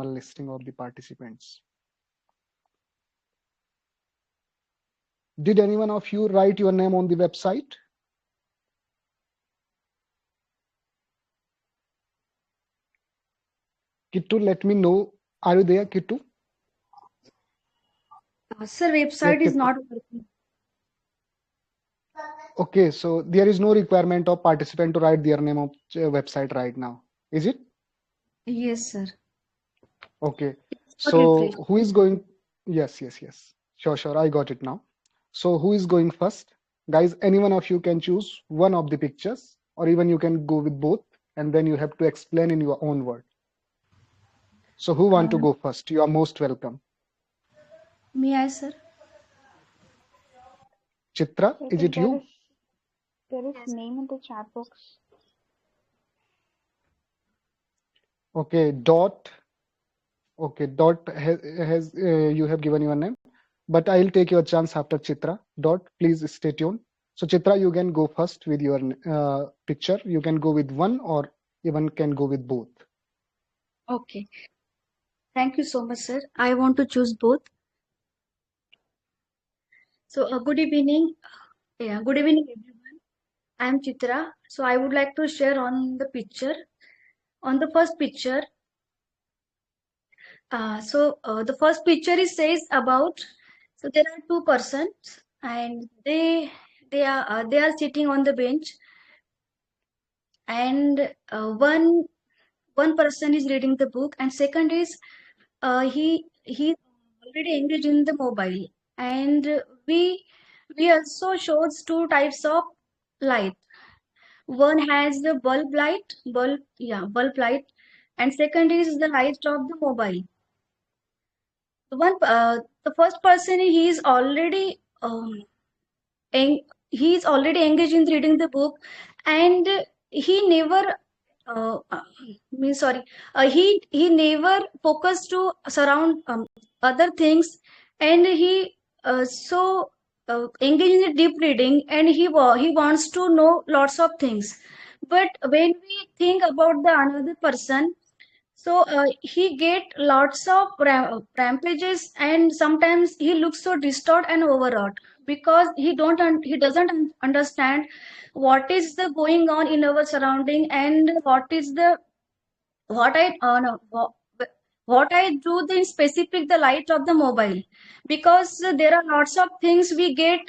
listing of the participants. Did anyone of you write your name on the website? Kittu, let me know. Are you there, Kittu? Sir, website is not working. Okay, so there is no requirement of participant to write their name on website right now, is it? Yes, sir. Okay, Not so refresh. who is going? Yes, yes, yes. Sure, I got it now. So who is going first? Guys, any one of you can choose one of the pictures, or even you can go with both, and then you have to explain in your own word. So who want to go first? You are most welcome. May I, sir? Chitra, I is think it you? there is name in the chat box. Okay, Dot. Okay, Dot has you have given your name, but I'll take your chance after Chitra. Dot, please stay tuned. So Chitra, you can go first with your picture. You can go with one, or even can go with both. Okay. Thank you so much, sir. I want to choose both. So, good evening. Good evening, everyone. I am Chitra. So, I would like to share on the picture. On the first picture, the first picture is says about. So there are two persons, and they are sitting on the bench, and one person is reading the book, and second is he already engaged in the mobile, and we also shows two types of light. One has the bulb light, and second is the light of the mobile. The first person, en- he is already engaged in reading the book, and he never uh, uh, mean sorry he never focused to surround other things, and he engaged in deep reading, and he wants to know lots of things. But when we think about the another person, so he get lots of rampages, and sometimes he looks so disturbed and overwrought because he doesn't understand what is the going on in our surrounding, and what is the what I no, what I do in specific the light of the mobile, because there are lots of things we get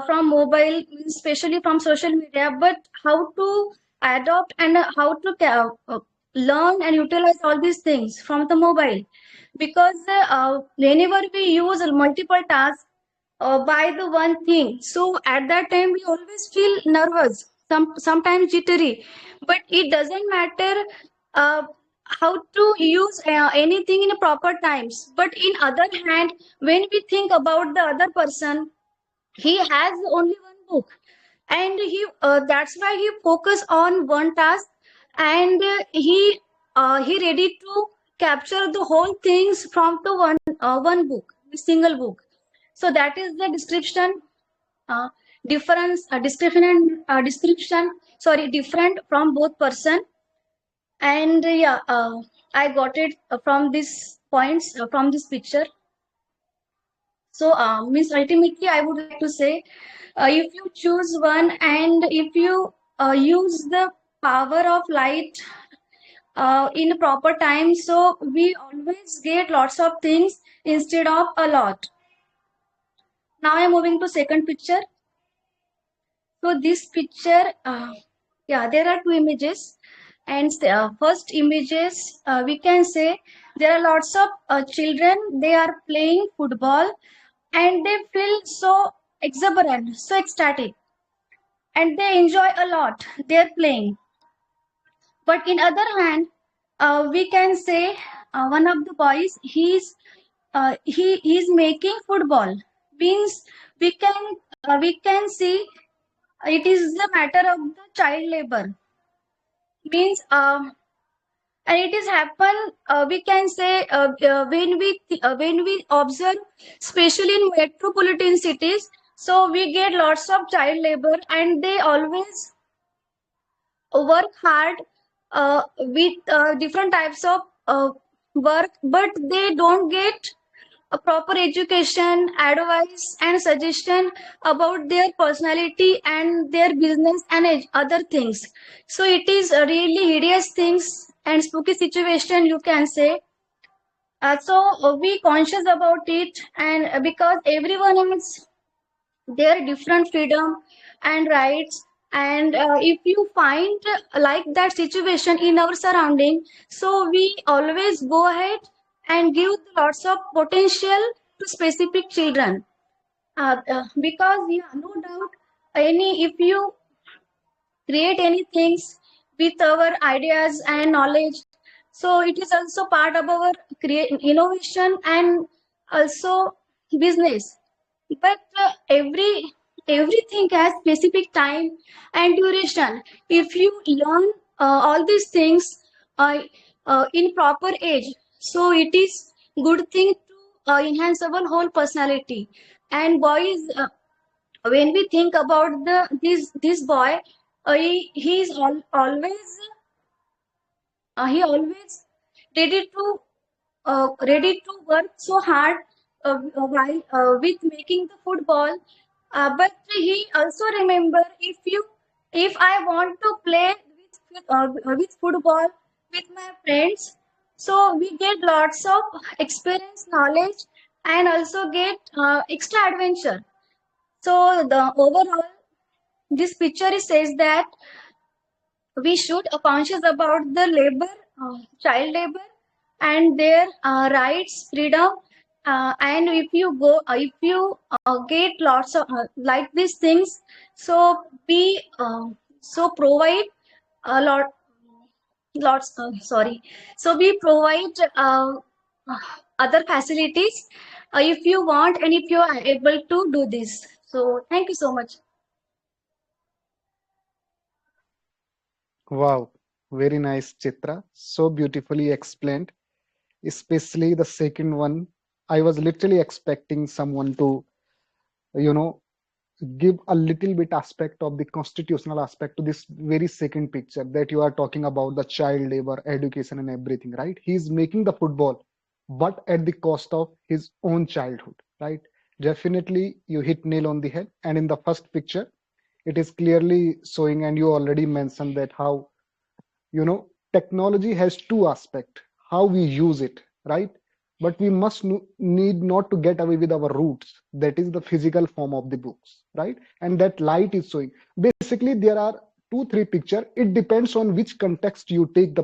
from mobile, especially from social media, but how to adopt and how to learn and utilize all these things from the mobile, because whenever we use multiple tasks by the one thing, so at that time we always feel nervous, sometimes jittery, but it doesn't matter uh, how to use anything in a proper times. But in other hand, when we think about the other person, he has only one book, and that's why he focus on one task, and he ready to capture the whole things from the one book, the single book. So that is the description, uh, description, sorry, different from both person. And I got it from these points, from this picture. So, means ultimately, I would like to say, if you choose one, and if you use the power of light in a proper time, so we always get lots of things instead of a lot. Now I'm moving to second picture. So this picture, there are two images, and first images, we can say there are lots of children. They are playing football, and they feel so exuberant, so ecstatic, and they enjoy a lot. They're playing. But in other hand, we can say one of the boys, he is making football. Means we can see it is the matter of the child labor. Means and it is happen, we can say when we observe, especially in metropolitan cities, so we get lots of child labor, and they always work hard with different types of work, but they don't get a proper education, advice, and suggestion about their personality and their business and other things. So it is a really hideous things and spooky situation, you can say. So be conscious about it, and because everyone has their different freedom and rights, and if you find like that situation in our surrounding, so we always go ahead and give lots of potential to specific children, because yeah, no doubt, any if you create any things with our ideas and knowledge, so it is also part of our innovation and also business. But everything has specific time and duration. If you learn all these things uh, in proper age, so it is good thing to enhance our whole personality. And boys, when we think about this boy, he always ready to work so hard while with making the football. But he also remember, if I want to play with football with my friends, so we get lots of experience, knowledge, and also get extra adventure. So the overall, this picture says that we should conscious about the labor, child labor, and their rights, freedom. And if you get lots of like these things, so be so provide a lots. Sorry, so we provide other facilities if you want and if you are able to do this. So thank you so much. Wow, very nice, Chitra. So beautifully explained, especially the second one. I was literally expecting someone to, you know, give a little bit aspect of the constitutional aspect to this very second picture that you are talking about, the child labor, education, and everything, right? He's making the football, but at the cost of his own childhood, right? Definitely, you hit nail on the head. And in the first picture, it is clearly showing, and you already mentioned that how, technology has two aspects, how we use it, right? But we must need not to get away with our roots, that is the physical form of the books, right? And that light is showing, basically there are two three picture, it depends on which context you take the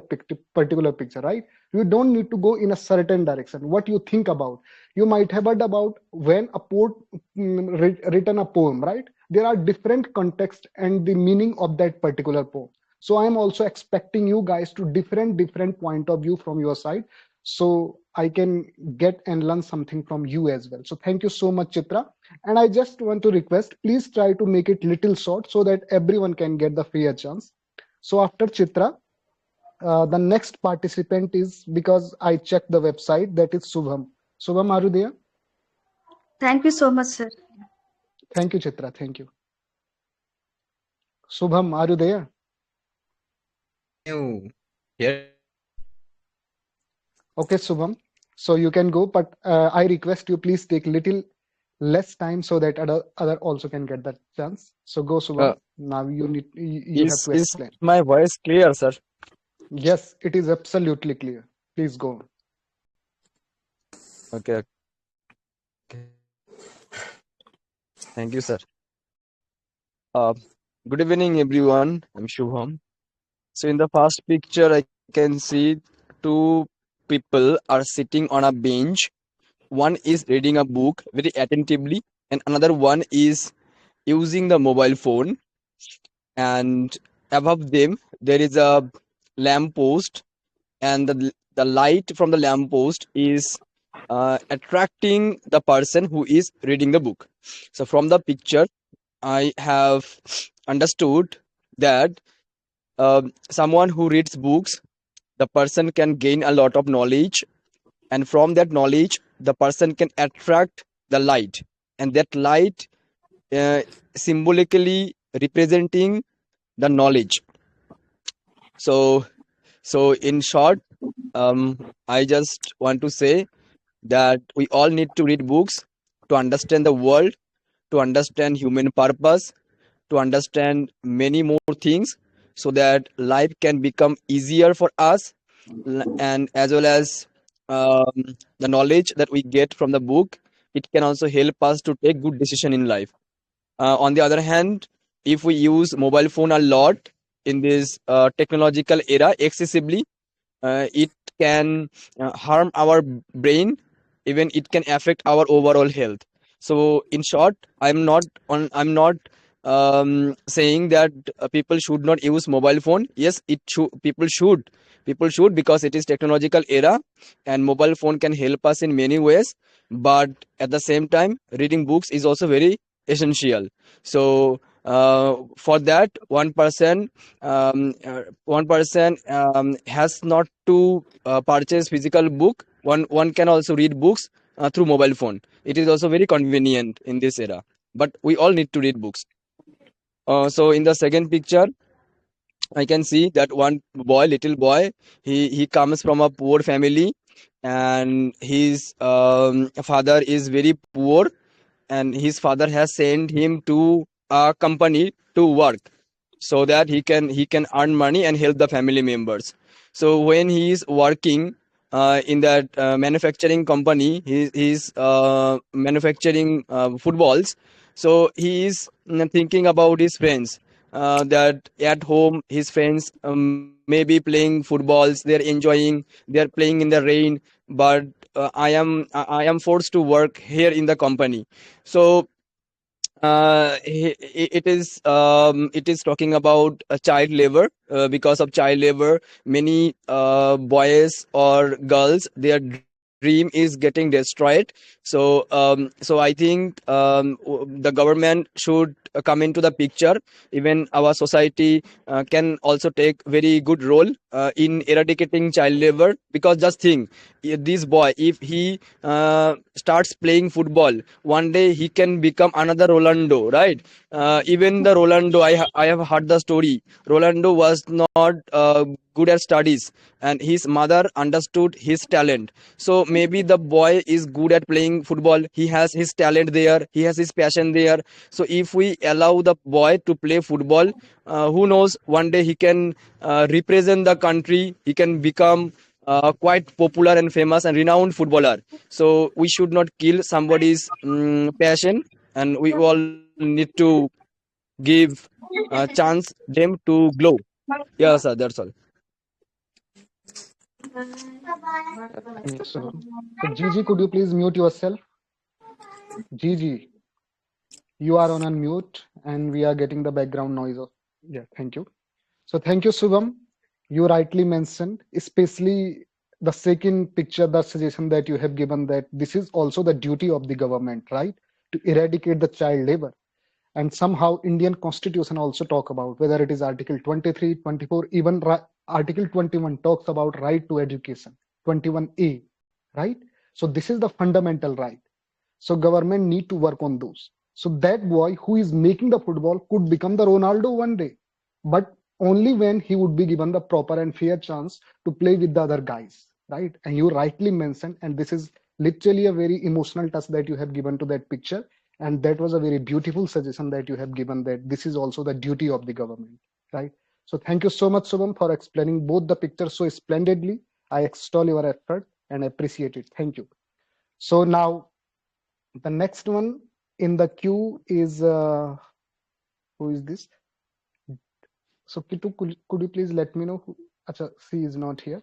particular picture, right? You don't need to go in a certain direction. What you think about, you might have heard about when a poet written a poem, right? There are different context and the meaning of that particular poem. So I am also expecting you guys to different point of view from your side, so I can get and learn something from you as well. So thank you so much, Chitra. And I just want to request, please try to make it little short so that everyone can get the fair chance. So after Chitra, the next participant is, because I checked the website, that is Subham. Subham, are you there? Thank you so much, sir. Thank you, Chitra. Thank you. Subham, are you there? You hear? Okay, Subham. So you can go, but I request you please take little less time so that other also can get that chance. So go, Subham. Uh, Now you have to is explain. my voice clear, sir? Yes, it is absolutely clear. Please go on. Okay. Thank you, sir. Uh, Good evening, everyone. I'm Shubham. So in the first picture, I can see two people are sitting on a bench. One is reading a book very attentively, and another one is using the mobile phone. And above them, there is a lamp post, and the light from the lamp post is attracting the person who is reading the book. So from the picture, I have understood that someone who reads books, the person can gain a lot of knowledge, and from that knowledge, the person can attract the light, and that light uh, symbolically representing the knowledge. So, in short, I just want to say that we all need to read books to understand the world, to understand human purpose, to understand many more things, so that life can become easier for us, and as well as the knowledge that we get from the book, it can also help us to take good decision in life. On the other hand, if we use mobile phone a lot in this technological era excessively, it can harm our brain, even it can affect our overall health. So in short, I'm not saying that people should not use mobile phone. Yes, it should, people should, because it is technological era and mobile phone can help us in many ways, but at the same time reading books is also very essential. So for that, one person has not to purchase physical book. One can also read books through mobile phone. It is also very convenient in this era, but we all need to read books. So in the second picture, I can see that one boy, little boy, he comes from a poor family, and his father is very poor, and his father has sent him to a company to work, so that he can earn money and help the family members. So when he is working in that manufacturing company, he's manufacturing footballs. So he is thinking about his friends, that at home his friends may be playing footballs, they're enjoying, they're playing in the rain, but I am forced to work here in the company. So it is talking about child labor. Because of child labor, many boys or girls, their dream is getting destroyed. So I think the government should come into the picture. Even our society can also take very good role in eradicating child labor, because just think, this boy, if he starts playing football, one day he can become another Rolando, right? Even the Rolando, I have heard the story. Rolando was not good at studies, and his mother understood his talent. So maybe the boy is good at playing football. He has his talent there. He has his passion there. So if we allow the boy to play football, who knows? One day he can represent the country. He can become quite popular and famous and renowned footballer. So we should not kill somebody's passion, and we all need to give a chance them to glow. Yeah, sir, that's all. Thanks, Shubham. So Gigi, could you please mute yourself? Gigi, you are on unmute and we are getting the background noise of, yeah, thank you. So thank you, Shubham. You rightly mentioned, especially the second picture, the suggestion that you have given, that this is also the duty of the government, right? To eradicate the child labor. And somehow Indian constitution also talk about, whether it is article 23, 24, even article 21 talks about right to education, 21A, right? So this is the fundamental right. So government need to work on those. So that boy who is making the football could become the Ronaldo one day, but only when he would be given the proper and fair chance to play with the other guys, right? And you rightly mentioned, and this is literally a very emotional touch that you have given to that picture. And that was a very beautiful suggestion that you have given, that this is also the duty of the government, right? So thank you so much, Shubham, for explaining both the pictures so splendidly. I extol your effort and appreciate it. Thank you. So now the next one in the queue is who is this? So Kitu, could you please let me know who? Acha, she is not here.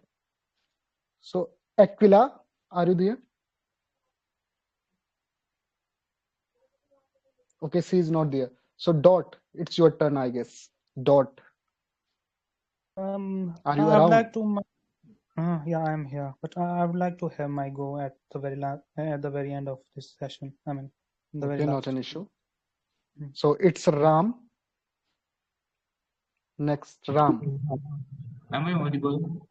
So Aquila, are you there? Okay, she is not there. So Dot, it's your turn, I guess. Dot, are you I would around? like to. Yeah, I'm here, but I would like to have my go at the very last, at the very end of this session. I mean, the very Okay, not last. an issue. Mm. So it's Ram. Next, Ram. Am I audible?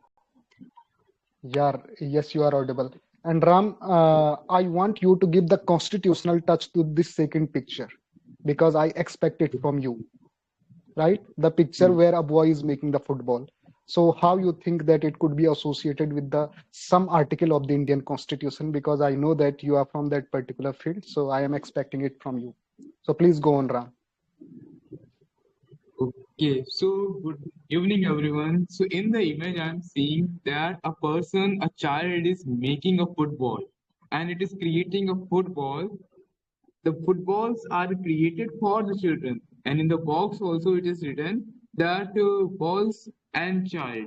Yeah, yes, you are audible. And Ram, I want you to give the constitutional touch to this second picture because I expect it from you, right? The picture where a boy is making the football. So how you think that it could be associated with the some article of the Indian Constitution? Because I know that you are from that particular field, so I am expecting it from you. So please go on, Ram. Okay, so good evening, everyone. So in the image, I'm seeing that a child is making a football, and it is creating a football. The footballs are created for the children, and in the box also it is written that balls and child.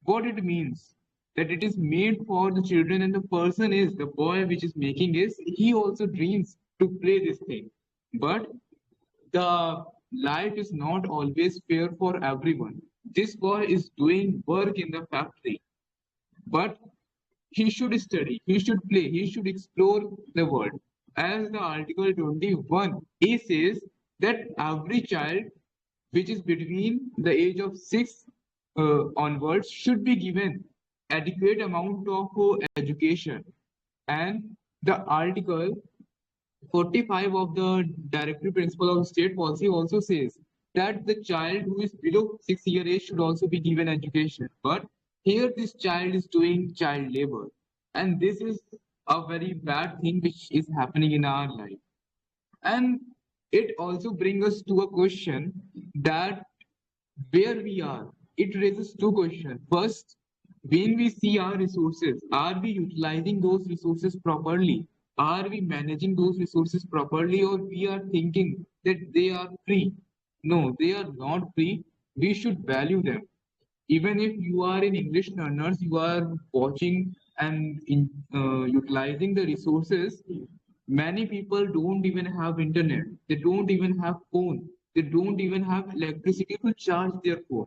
What it means that it is made for the children, and the person is the boy which is making is he also dreams to play this thing, but the life is not always fair for everyone. This boy is doing work in the factory, but he should study, he should play, he should explore the world. As the Article 21A says that every child which is between the age of 6 onwards should be given adequate amount of education. And the article 45 of the directive principle of state policy also says that the child who is below 6 year age should also be given education. But here this child is doing child labor. And this is a very bad thing which is happening in our life. And it also brings us to a question that where we are, it raises two questions. First, when we see our resources, are we utilizing those resources properly? Are we managing those resources properly, or we are thinking that they are free? No, they are not free. We should value them. Even if you are in English learners, you are watching and utilizing the resources. Many people don't even have internet. They don't even have phone. They don't even have electricity to charge their phone.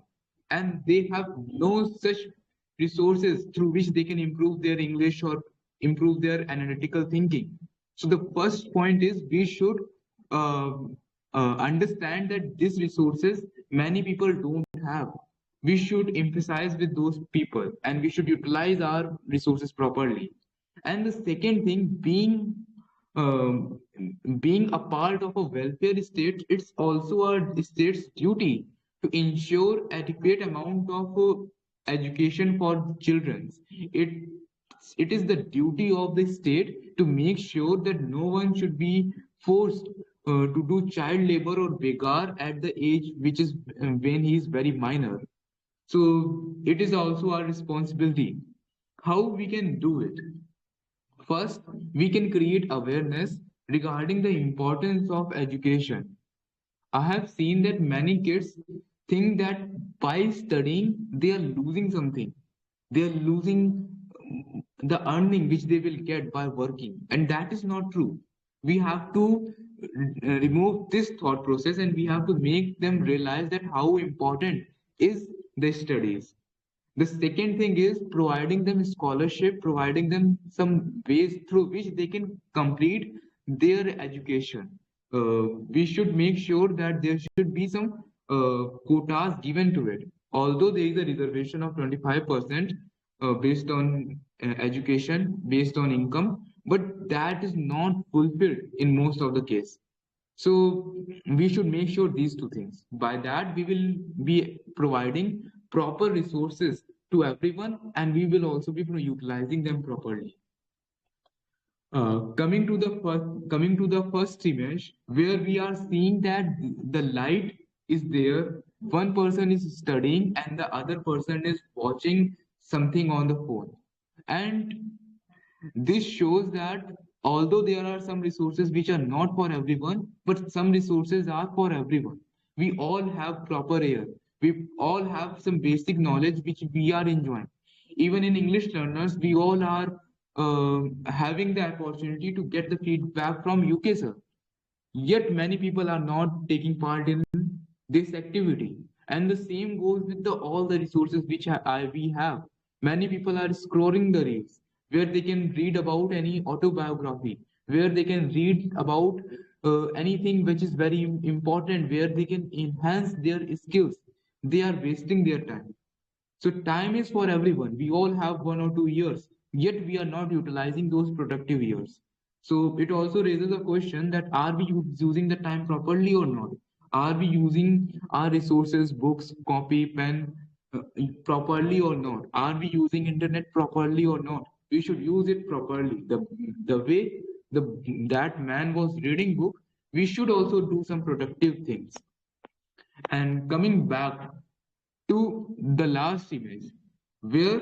And they have no such resources through which they can improve their English or improve their analytical thinking. So the first point is we should uh, understand that these resources many people don't have. We should emphasize with those people and we should utilize our resources properly. And the second thing, um, being a part of a welfare state, it's also a state's duty to ensure adequate amount of education for children. It is the duty of the state to make sure that no one should be forced to do child labor or begar at the age which is when he is very minor. So it is also our responsibility. How we can do it? First, we can create awareness regarding the importance of education. I have seen that many kids think that by studying they are losing something. They are losing the earning which they will get by working, and that is not true. We have to remove this thought process and we have to make them realize that how important is the studies. The second thing is providing them scholarship, providing them some ways through which they can complete their education. We should make sure that there should be some quotas given to it. Although there is a reservation of 25% based on education, based on income, but that is not fulfilled in most of the case. So we should make sure these two things. By that, we will be providing proper resources to everyone, and we will also be utilizing them properly. Coming to the first image, where we are seeing that the light is there, one person is studying and the other person is watching something on the phone, and this shows that although there are some resources which are not for everyone, but some resources are for everyone. We all have proper air. We all have some basic knowledge which we are enjoying. Even in English learners, we all are having the opportunity to get the feedback from UK, sir. Yet many people are not taking part in this activity. And the same goes with all the resources which we have. Many people are scrolling the reels where they can read about any autobiography, where they can read about anything which is very important, where they can enhance their skills. They are wasting their time. So time is for everyone. We all have 1 or 2 years, yet we are not utilizing those productive years. So it also raises a question that are we using the time properly or not? Are we using our resources, books, copy, pen, properly or not? Are we using internet properly or not? We should use it properly. The way that man was reading book, we should also do some productive things. And coming back to the last image, where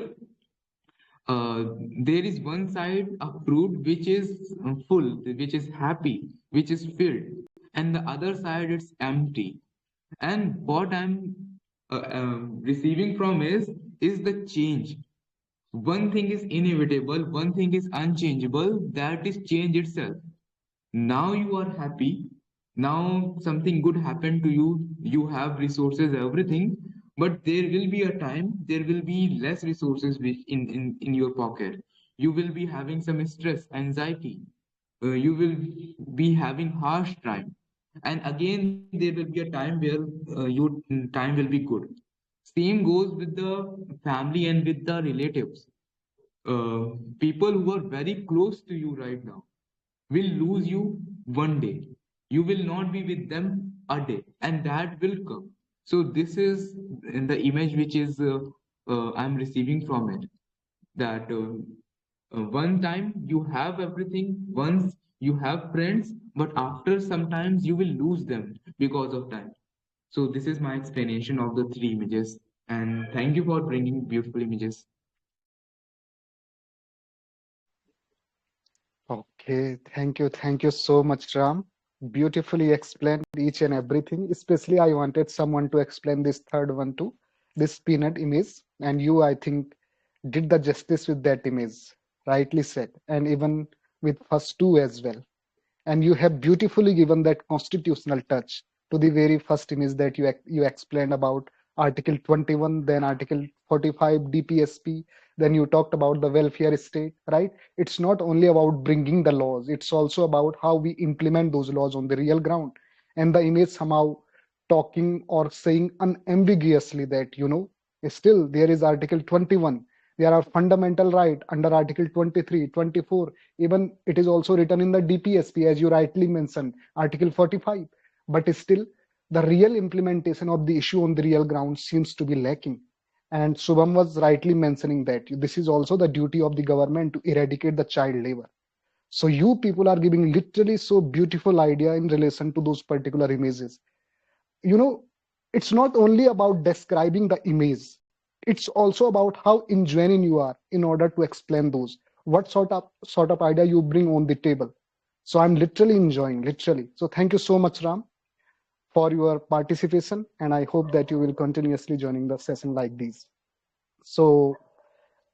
there is one side a fruit which is full, which is happy, which is filled, and the other side it's empty. And what I'm receiving from is the change. One thing is inevitable, one thing is unchangeable, that is change itself. Now you are happy, now something good happened to you, you have resources, everything, but there will be a time there will be less resources in your pocket. You will be having some stress, anxiety, you will be having harsh time, and again there will be a time where your time will be good. Same goes with the family and with the relatives. People who are very close to you right now will lose you one day. You will not be with them a day, and that will come. So this is the image which is I'm receiving from it. That one time you have everything, once you have friends, but after sometimes you will lose them because of time. So this is my explanation of the three images, and thank you for bringing beautiful images. Okay, thank you so much, Ram. Beautifully explained each and everything. Especially, I wanted someone to explain this third one too, this peanut image. And you, I think, did the justice with that image. Rightly said. And even with first two as well. And you have beautifully given that constitutional touch to the very first image that you explained about Article 21, then Article 45 DPSP, then you talked about the welfare state, right? It's not only about bringing the laws, it's also about how we implement those laws on the real ground. And the image somehow talking or saying unambiguously that, still there is Article 21. There are fundamental right under Article 23, 24. Even it is also written in the DPSP, as you rightly mentioned, Article 45. But still, the real implementation of the issue on the real ground seems to be lacking. And Subham was rightly mentioning that this is also the duty of the government to eradicate the child labor. So you people are giving literally so beautiful idea in relation to those particular images. You know, it's not only about describing the image, it's also about how ingenuine you are in order to explain those. What sort of idea you bring on the table. So I'm literally enjoying, literally. So thank you so much, Ram, for your participation, and I hope that you will continuously joining the session like these. So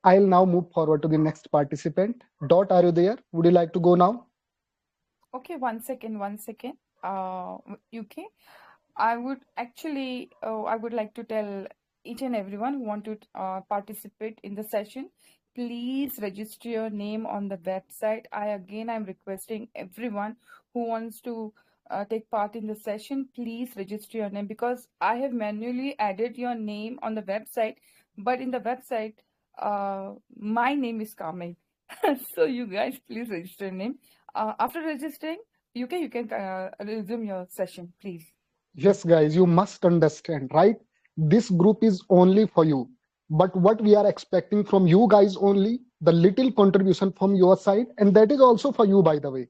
I'll now move forward to the next participant. Dot, are you there? Would you like to go now? Okay, one second. UK, I would actually, I would like to tell each and everyone who want to participate in the session, please register your name on the website. I'm requesting everyone who wants to take part in the session, please register your name, because I have manually added your name on the website, but in the website, my name is coming. So you guys, please register your name. After registering, you can resume your session, please. Yes, guys, you must understand, right? This group is only for you. But what we are expecting from you guys only, the little contribution from your side, and that is also for you, by the way,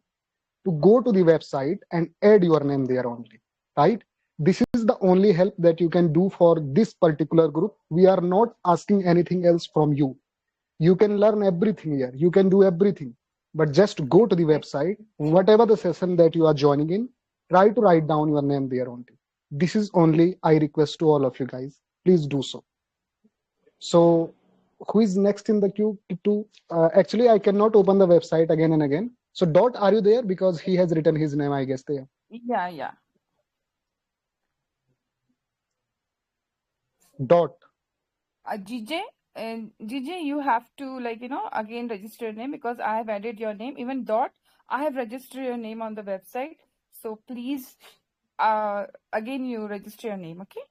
to go to the website and add your name there only, right? This is the only help that you can do for this particular group. We are not asking anything else from you. You can learn everything here. You can do everything. But just go to the website, whatever the session that you are joining in, try to write down your name there only. This is only I request to all of you guys. Please do so. So who is next in the queue to actually I cannot open the website again and again. So Dot, are you there? Because he has written his name, I guess, there. Yeah. Dot. GJ, you have to again register your name, because I have added your name. Even Dot, I have registered your name on the website. So please, again you register your name, okay?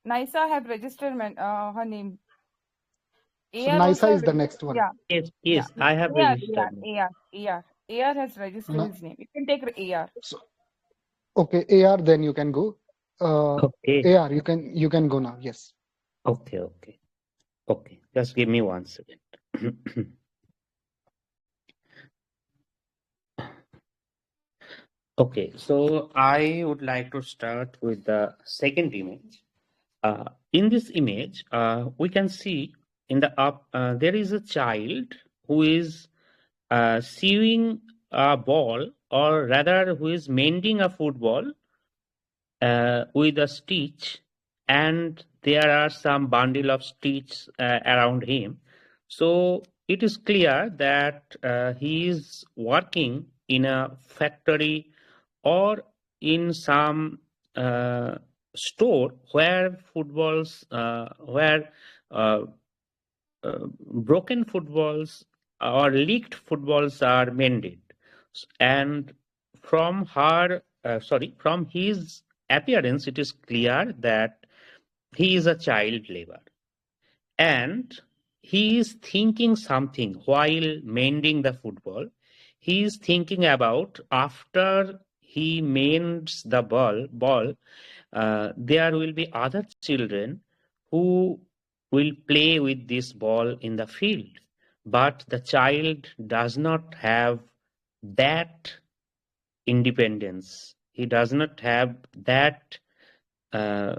Naisa have registered her name. So Naisa is the next one. Yeah. Yes, I have registered. AR has registered his name. You can take AR. So, okay, AR, then you can go. Okay. AR, you can go now. Yes. Okay. Okay. Okay. Just give me 1 second. Okay. So I would like to start with the second image. In this image, we can see in the up there is a child who is sewing a ball, or rather, who is mending a football with a stitch, and there are some bundle of stitch around him. So it is clear that he is working in a factory or in some uh, store where where uh, broken footballs or leaked footballs are mended. And from his appearance, it is clear that he is a child labor, and he is thinking something while mending the football. He is thinking about after he mends the ball, there will be other children who will play with this ball in the field. But the child does not have that independence. He does not have that uh,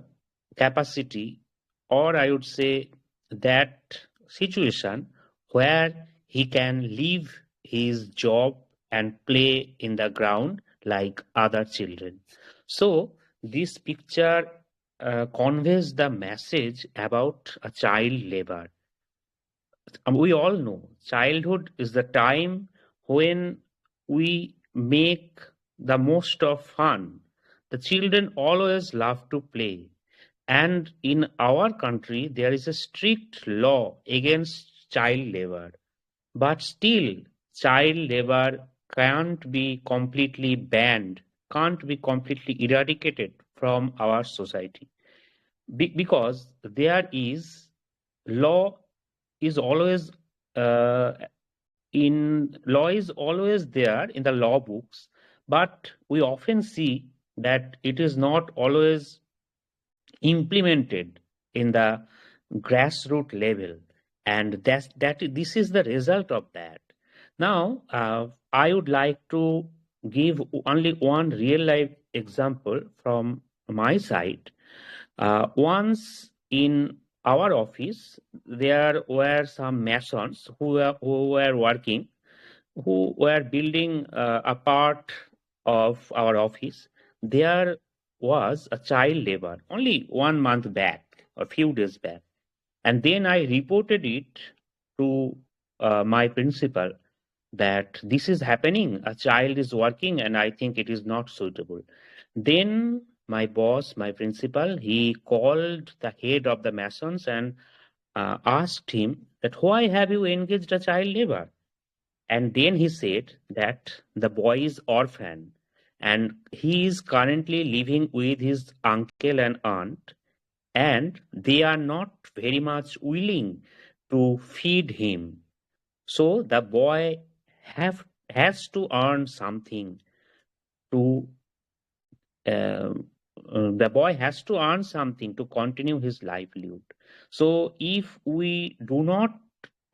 capacity, or I would say that situation where he can leave his job and play in the ground like other children. So, this picture conveys the message about a child labor. We all know childhood is the time when we make the most of fun. The children always love to play. And in our country, there is a strict law against child labor. But still, child labor can't be completely banned, can't be completely eradicated from our society. Because there is law is always uh, law is always there in the law books, but we often see that it is not always implemented in the grassroots level, and this is the result of that. Now, I would like to give only one real life example from my side. Once in our office, there were some masons who were working, who were building a part of our office. There was a child labor only 1 month back, a few days back. And then I reported it to my principal that this is happening. A child is working, and I think it is not suitable. Then my boss, my principal, he called the head of the Masons and asked him that why have you engaged a child labor? And then he said that the boy is orphan and he is currently living with his uncle and aunt, and they are not very much willing to feed him. So the boy has to earn something to uh, the boy has to earn something to continue his livelihood. So if we do not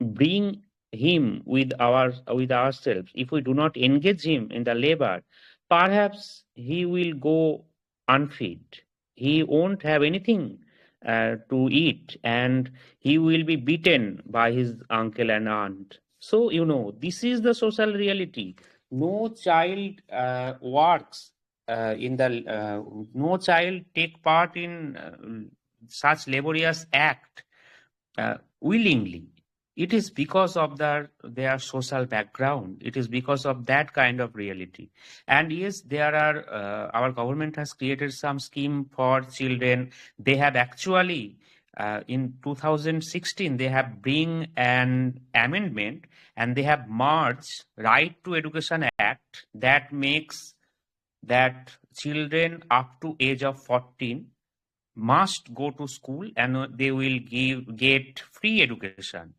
bring him with ourselves, if we do not engage him in the labor, perhaps he will go unfed. He won't have anything to eat, and he will be beaten by his uncle and aunt. So this is the social reality. No child works in the no child take part in such laborious act willingly. It is because of their social background. It is because of that kind of reality. And yes, there are our government has created some scheme for children. They have actually in 2016 they have bring an amendment, and they have merged Right to Education Act that makes that children up to age of 14 must go to school, and they will get free education.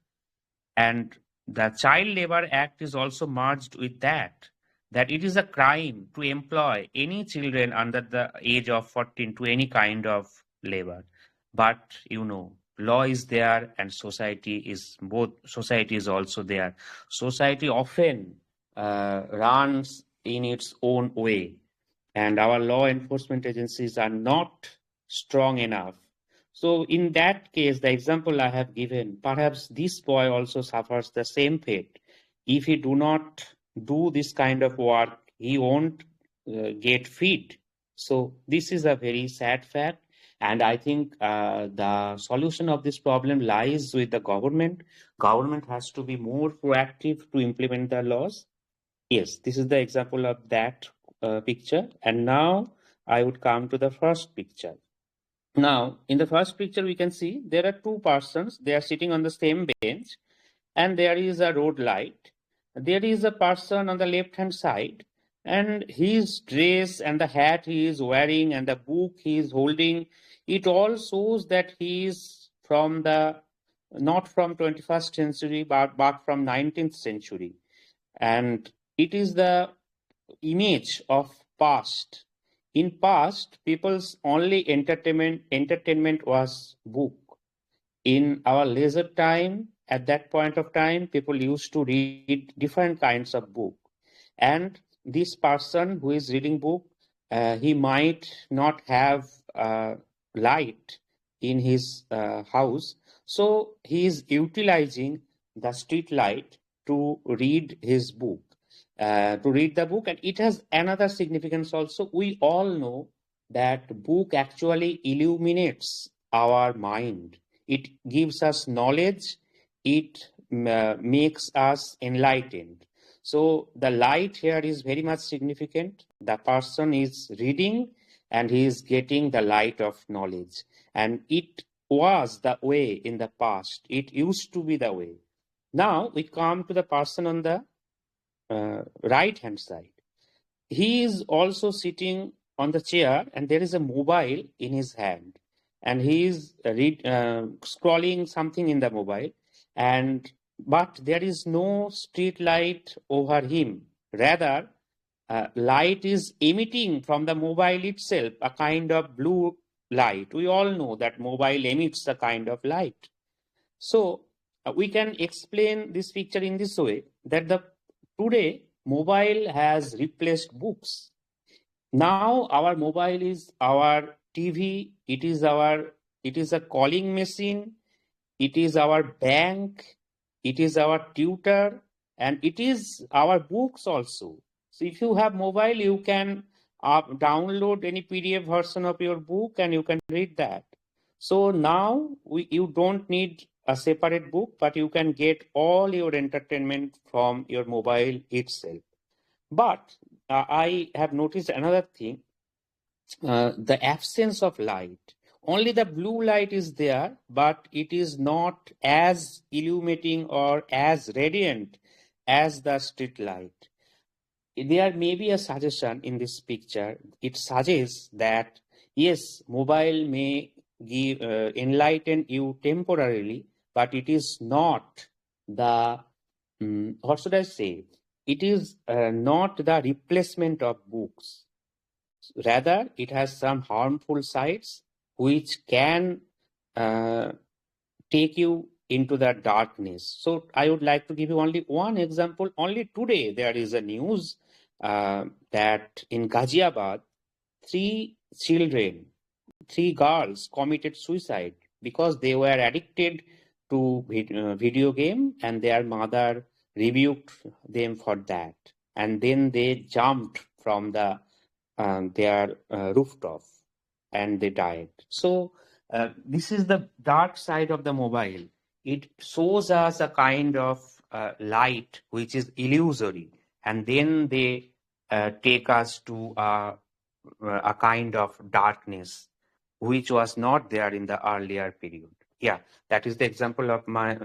And the Child Labor Act is also merged with that. that it is a crime to employ any children under the age of 14 to any kind of labor. But law is there and society is also there. Society often runs in its own way, and our law enforcement agencies are not strong enough. So in that case, the example I have given, perhaps this boy also suffers the same fate. If he do not do this kind of work, he won't get fit. So this is a very sad fact. And I think the solution of this problem lies with the government. Government has to be more proactive to implement the laws. Yes, this is the example of that picture. And now I would come to the first picture. Now, in the first picture, we can see there are two persons. They are sitting on the same bench, and there is a road light. There is a person on the left-hand side, and his dress and the hat he is wearing and the book he is holding, it all shows that he is not from 21st century, but from 19th century. And it is the image of past. In past, people's only entertainment was book. In our leisure time, at that point of time, people used to read different kinds of book. And this person who is reading book, he might not have light in his house. So he is utilizing the street light to read his book. To read the book, and it has another significance also. We all know that book actually illuminates our mind. It gives us knowledge. It makes us enlightened. So the light here is very much significant. The person is reading and he is getting the light of knowledge. And it was the way in the past. It used to be the way. Now we come to the person on the right hand side. He is also sitting on the chair and there is a mobile in his hand, and he is scrolling something in the mobile, but there is no street light over him. Rather, light is emitting from the mobile itself, a kind of blue light. We all know that mobile emits a kind of light. So we can explain this picture in this way, that today mobile has replaced books. Now our mobile is our TV, it is a calling machine, it is our bank, it is our tutor, and it is our books also. So if you have mobile, you can download any PDF version of your book and you can read that. So now you don't need a separate book, but you can get all your entertainment from your mobile itself. But I have noticed another thing, the absence of light. Only the blue light is there, but it is not as illuminating or as radiant as the street light. There may be a suggestion in this picture. It suggests that, yes, mobile may give enlighten you temporarily, but it is not the, what should I say? It is not the replacement of books. Rather, it has some harmful sides which can take you into the darkness. So I would like to give you only one example. Only today there is a news that in Ghaziabad, three girls committed suicide because they were addicted to video game, and their mother rebuked them for that, and then they jumped from their rooftop and they died. So this is the dark side of the mobile. It shows us a kind of light which is illusory, and then they take us to a kind of darkness which was not there in the earlier period. Yeah, that is the example of my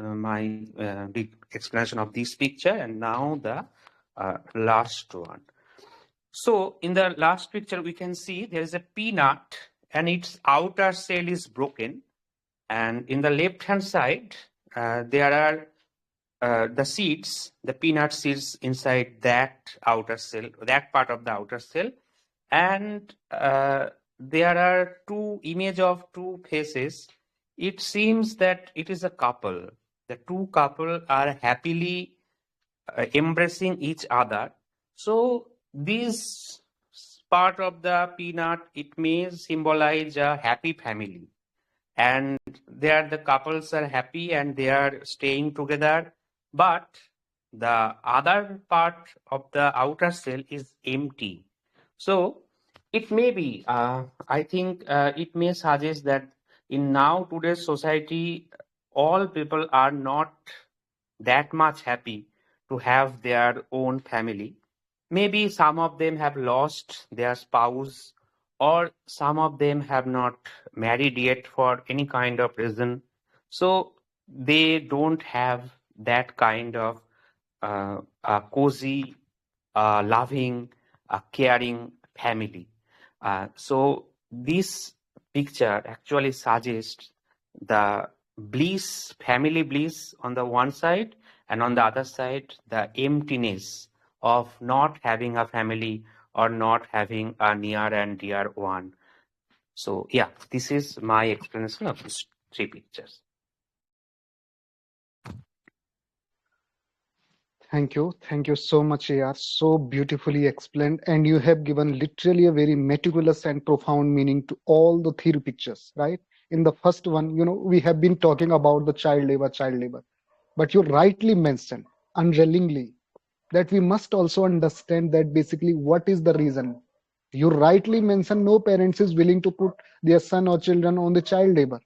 explanation of this picture. And now the last one. So in the last picture, we can see there is a peanut and its outer shell is broken. And in the left hand side, there are the seeds, the peanut seeds inside that outer cell, that part of the outer cell, and there are two image of two faces. It seems that it is a couple. The two couple are happily embracing each other. So this part of the peanut, it may symbolize a happy family, and there the couples are happy and they are staying together, but the other part of the outer shell is empty. So it may be, I think it may suggest that in now today's society, all people are not that much happy to have their own family. Maybe some of them have lost their spouse, or some of them have not married yet for any kind of reason. So they don't have that kind of a cozy, loving, caring family. So this picture actually suggests the bliss, family bliss on the one side, and on the other side, the emptiness of not having a family or not having a near and dear one. So yeah, this is my explanation of these three pictures. Thank you so much, AR. So beautifully explained, and you have given literally a very meticulous and profound meaning to all the three pictures, right? In the first one, we have been talking about the child labor, but you rightly mentioned, unwillingly, that we must also understand that basically what is the reason. You rightly mentioned no parents is willing to put their son or children on the child labor,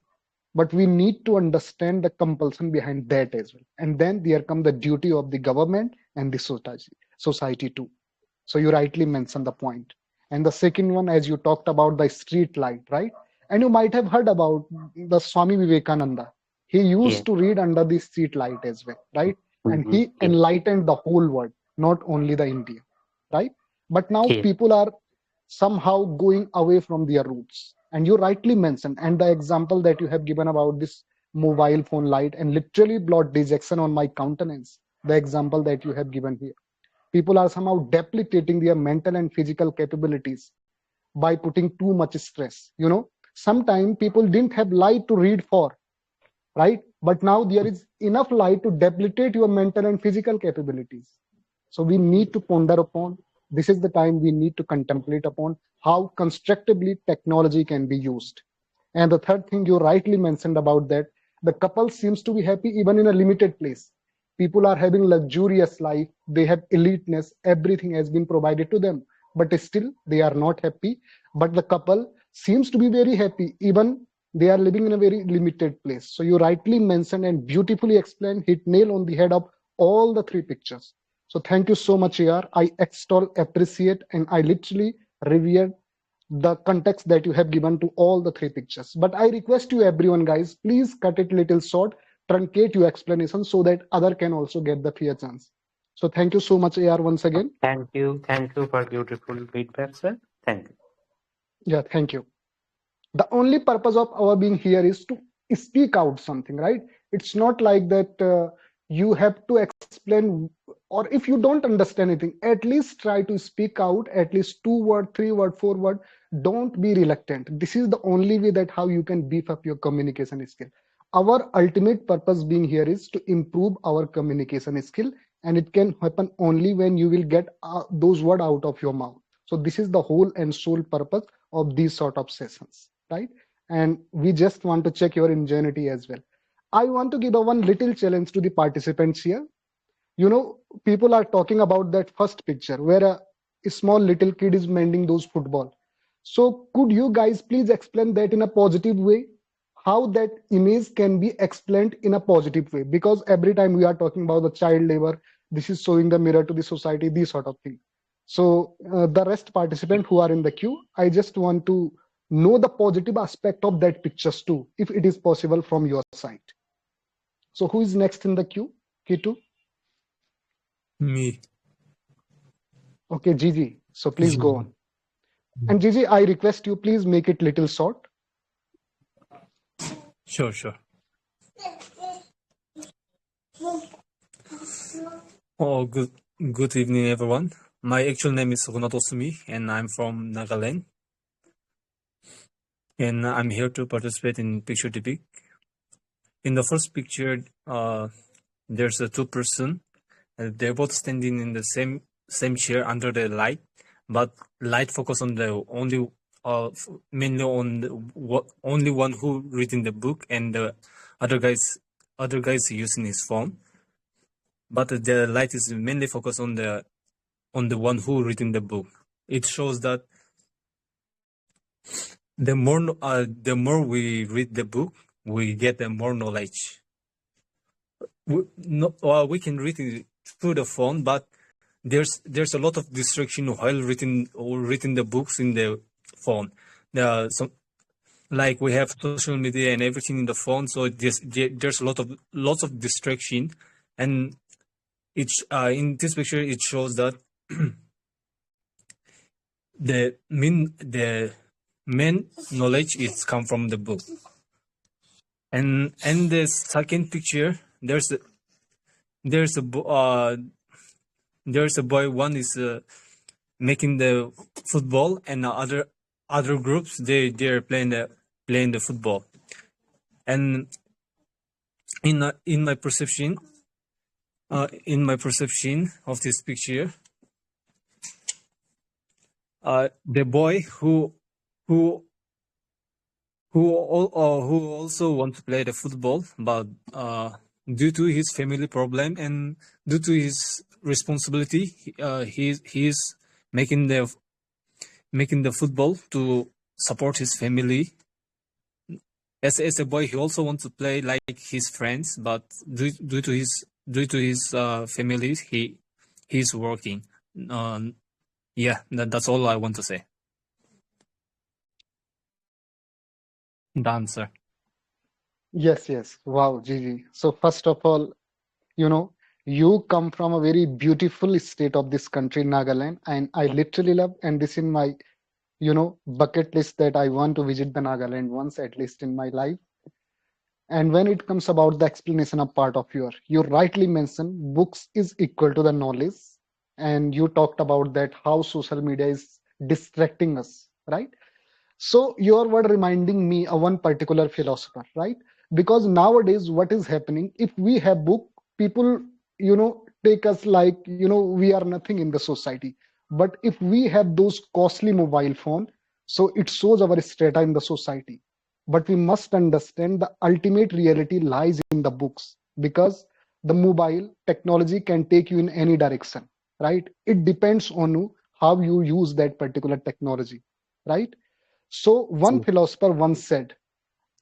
but we need to understand the compulsion behind that as well, and then there come the duty of the government and the society too. So you rightly mentioned the point. And the second one, as you talked about the street light, right? And you might have heard about the Swami Vivekananda. He Yeah. used to read under the street light as well, right? And he Yeah. enlightened the whole world, not only the India, right? But now Yeah. people are somehow going away from their roots. And you rightly mentioned, and the example that you have given about this mobile phone light and literally brought dejection on my countenance, the example that you have given here. People are somehow debilitating their mental and physical capabilities by putting too much stress. Sometimes people didn't have light to read for, right? But now there is enough light to debilitate your mental and physical capabilities. So we need to ponder upon, this is the time we need to contemplate upon how constructively technology can be used. And the third thing you rightly mentioned about that, the couple seems to be happy even in a limited place. People are having luxurious life, they have eliteness, everything has been provided to them, but still they are not happy. But the couple seems to be very happy, even they are living in a very limited place. So you rightly mentioned and beautifully explained, hit nail on the head of all the three pictures. So thank you so much, AR. I extol, appreciate, and I literally revere the context that you have given to all the three pictures. But I request you, everyone, guys, please cut it little short, truncate your explanation so that other can also get the fair chance. So thank you so much, AR, once again. Thank you for beautiful feedback, sir. Thank you. Yeah, thank you. The only purpose of our being here is to speak out something, right? It's not like that you have to explain, or if you don't understand anything, at least try to speak out, at least 2 word, 3 word, 4 word. Don't be reluctant. This is the only way that how you can beef up your communication skill. Our ultimate purpose being here is to improve our communication skill, and it can happen only when you will get those words out of your mouth. So this is the whole and sole purpose of these sort of sessions, right? And we just want to check your ingenuity as well. I want to give one little challenge to the participants here. People are talking about that first picture where a small little kid is mending those football. So could you guys please explain that in a positive way? How that image can be explained in a positive way? Because every time we are talking about the child labor, this is showing the mirror to the society, these sort of thing. So the rest participant who are in the queue, I just want to know the positive aspect of that pictures too, if it is possible from your side. So who is next in the queue? Kitu? Me. Okay, Gigi. So please go on. And Gigi, I request you, please make it little short. Sure. Oh, good evening, everyone. My actual name is Runatosumi, and I'm from Nagaland. And I'm here to participate in picture debate. In the first picture, there's a two person. They're both standing in the same chair under the light, but light focus on the mainly on only one who reading the book, and the other guys using his phone. But the light is mainly focused on the one who reading the book. It shows that the more we read the book, we get the more knowledge. We can read it through the phone, but there's a lot of distraction while reading the books in the phone. So like we have social media and everything in the phone, so there's lots of distraction, and it's in this picture it shows that the main knowledge is come from the book. And the second picture, there's a boy. One is making the football, and the other groups they're playing the football. And in my perception of this picture, the boy who also want to play the football, but due to his family problem and due to his responsibility, he's making the football to support his family. As a boy, he also wants to play like his friends, but due to his family, he's working. Yeah, that's all I want to say. The answer. Yes. Wow, Gigi. So first of all, you come from a very beautiful state of this country, Nagaland, and I literally love, and this in my, bucket list that I want to visit the Nagaland once at least in my life. And when it comes about the explanation of part of you rightly mentioned books is equal to the knowledge, and you talked about that how social media is distracting us, right? So your word reminding me of one particular philosopher, right? Because nowadays what is happening, if we have book, people, take us like, we are nothing in the society. But if we have those costly mobile phone, so it shows our strata in the society. But we must understand the ultimate reality lies in the books, because the mobile technology can take you in any direction, right? It depends on you how you use that particular technology, right? So one True. philosopher once said,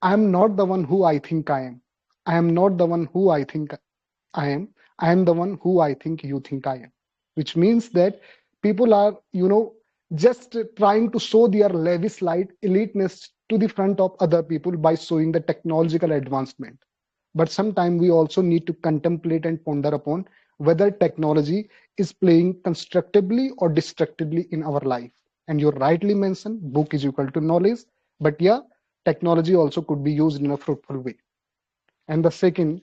I am not the one who I think I am. I am not the one who I think I am. I am the one who I think you think I am. Which means that people are, just trying to show their lavish light eliteness to the front of other people by showing the technological advancement. But sometimes we also need to contemplate and ponder upon whether technology is playing constructively or destructively in our life. And you rightly mentioned book is equal to knowledge, but yeah, technology also could be used in a fruitful way. And the second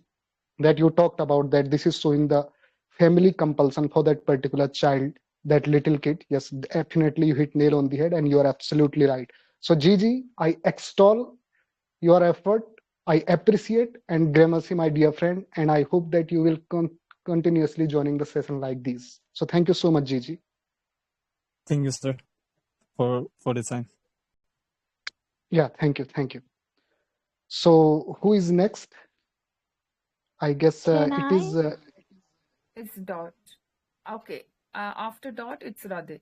that you talked about, that this is showing the family compulsion for that particular child, that little kid. Yes, definitely you hit nail on the head and you are absolutely right. So Gigi, I extol your effort. I appreciate, and Gramercy, my dear friend, and I hope that you will continuously joining the session like these. So thank you so much, Gigi. Thank you, sir, for the time. Yeah, thank you. So who is next? I guess Can it I? is. It's Dot. Okay. After Dot, it's Radhik.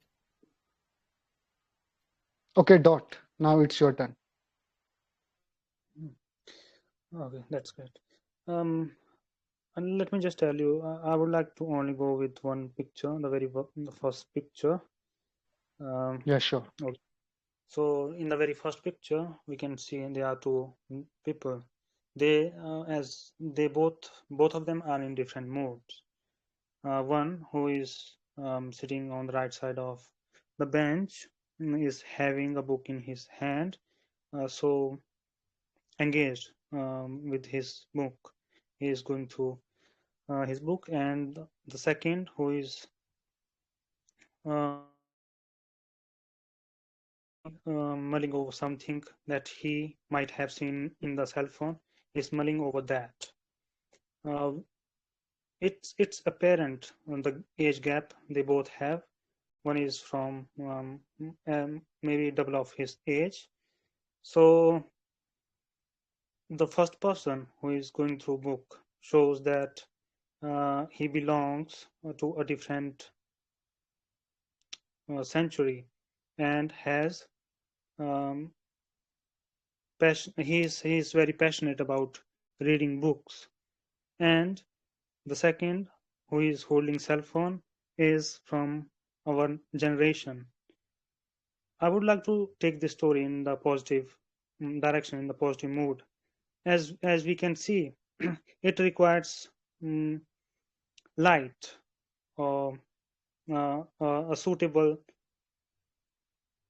Okay, Dot. Now it's your turn. Okay, that's great. And let me just tell you, I would like to only go with one picture, the first picture. Yeah, sure. Okay. So in the very first picture, we can see there are two people. They, as they both of them are in different moods. One who is sitting on the right side of the bench is having a book in his hand, so engaged with his book. He is going through his book, and the second who is mulling over something that he might have seen in the cell phone is mulling over that. It's apparent the age gap they both have. One is from maybe double of his age. So the first person who is going through book shows that he belongs to a different century and has he's very passionate about reading books. And the second who is holding cell phone is from our generation. I would like to take this story in the positive direction, in the positive mood. As we can see, it requires light or a suitable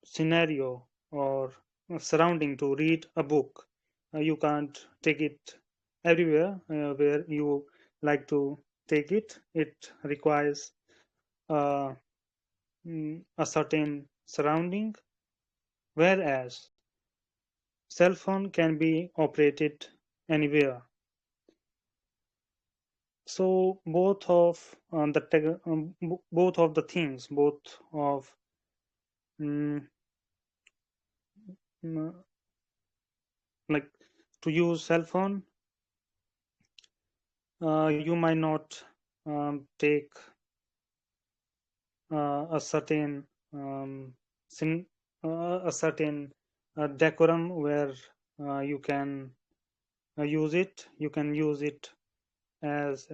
scenario or surrounding to read a book. You can't take it everywhere where you like to take it. It requires a certain surrounding, whereas cell phone can be operated anywhere. So both of both of the things, both of like to use cell phone, you might not take a certain a certain decorum where you can use it. You can use it as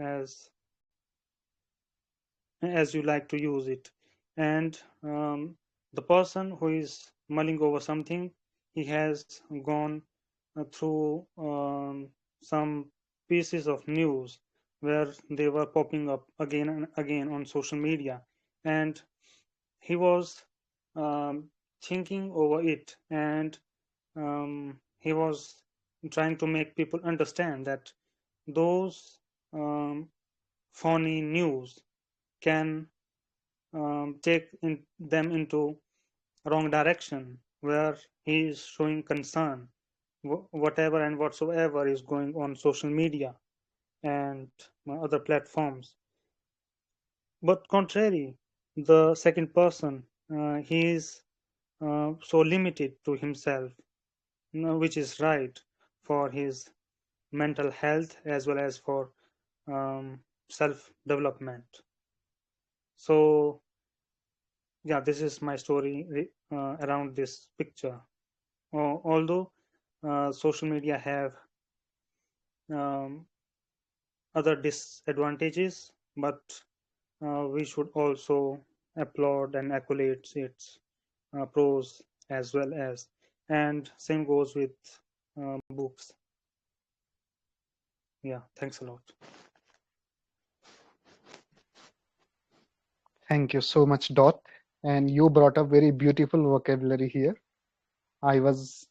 you like to use it. And the person who is mulling over something, he has gone through some pieces of news where they were popping up again and again on social media, and he was thinking over it, and he was trying to make people understand that those phony news can take them into wrong direction, where he is showing concern whatever and whatsoever is going on social media and other platforms. But contrary, the second person, he is so limited to himself, which is right for his mental health as well as for self-development. So yeah, this is my story around this picture. Although social media have other disadvantages, but we should also applaud and accolade its pros as well as, and same goes with books. Yeah, thanks a lot. Thank you so much, Dot. And you brought up very beautiful vocabulary here. I was,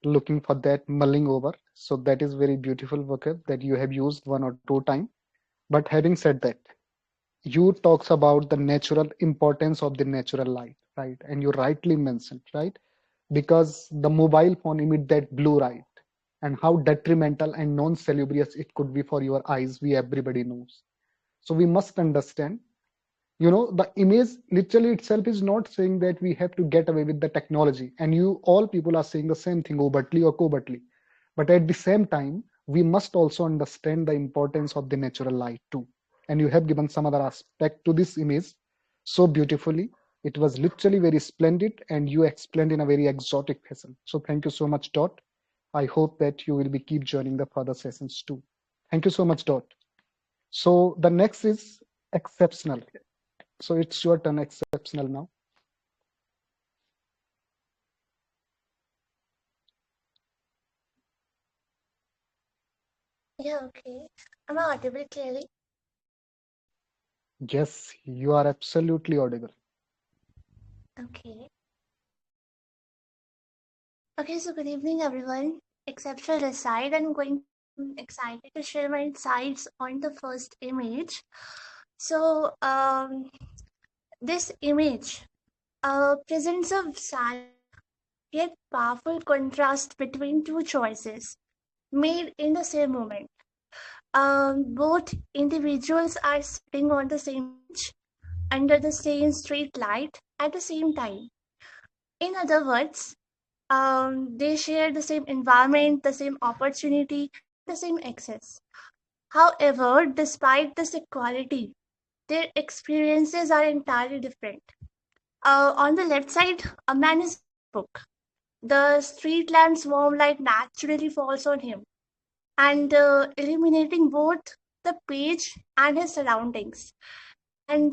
looking for that mulling over. So that is very beautiful vocab that you have used one or two times. But having said that, you talks about the natural importance of the natural light, right? And you rightly mentioned, right? Because the mobile phone emit that blue light, and how detrimental and non-salubrious it could be for your eyes, we everybody knows. So we must understand, the image literally itself is not saying that we have to get away with the technology, and you all people are saying the same thing overtly or covertly. But at the same time, we must also understand the importance of the natural light too. And you have given some other aspect to this image so beautifully. It was literally very splendid, and you explained in a very exotic fashion. So thank you so much, Dot. I hope that you will be keep joining the further sessions too. Thank you so much, Dot. So the next is exceptional. So it's your turn, exceptional now. Yeah, okay. Am I audible clearly? Yes, you are absolutely audible. Okay. Okay, so good evening, everyone. Exceptional aside, I'm going to excited to share my insights on the first image. So, this image presents a silent yet powerful contrast between two choices made in the same moment. Both individuals are sitting on the same bench under the same street light at the same time. In other words, they share the same environment, the same opportunity, the same access. However, despite this equality, their experiences are entirely different. On the left side, a man is reading a book. The street lamp's warm light naturally falls on him and illuminating both the page and his surroundings. And